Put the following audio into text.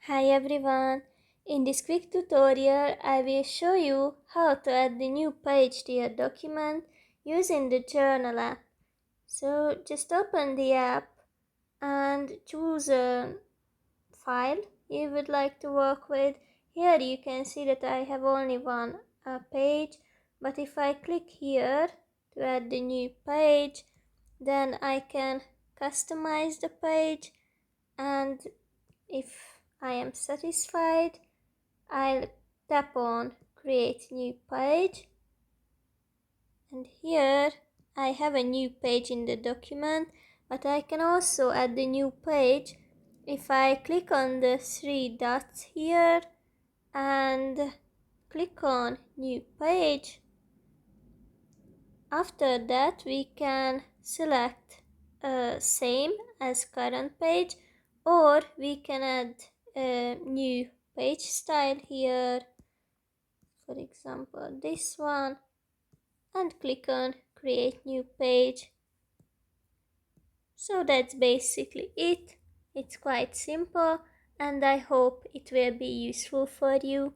Hi everyone! In this quick tutorial, I will show you how to add the new page to your document using the Journal app. So just open the app and choose a file you would like to work with. Here you can see that I have only one page, but if I click here to add the new page, then I can customize the page, and if I am satisfied, I'll tap on create new page, and here I have a new page in the document, but I can also add the new page if I click on the three dots here and click on new page. After that we can select same as current page, or we can add a new page style here, for example this one, and click on create new page. So that's basically it. It's quite simple and I hope it will be useful for you.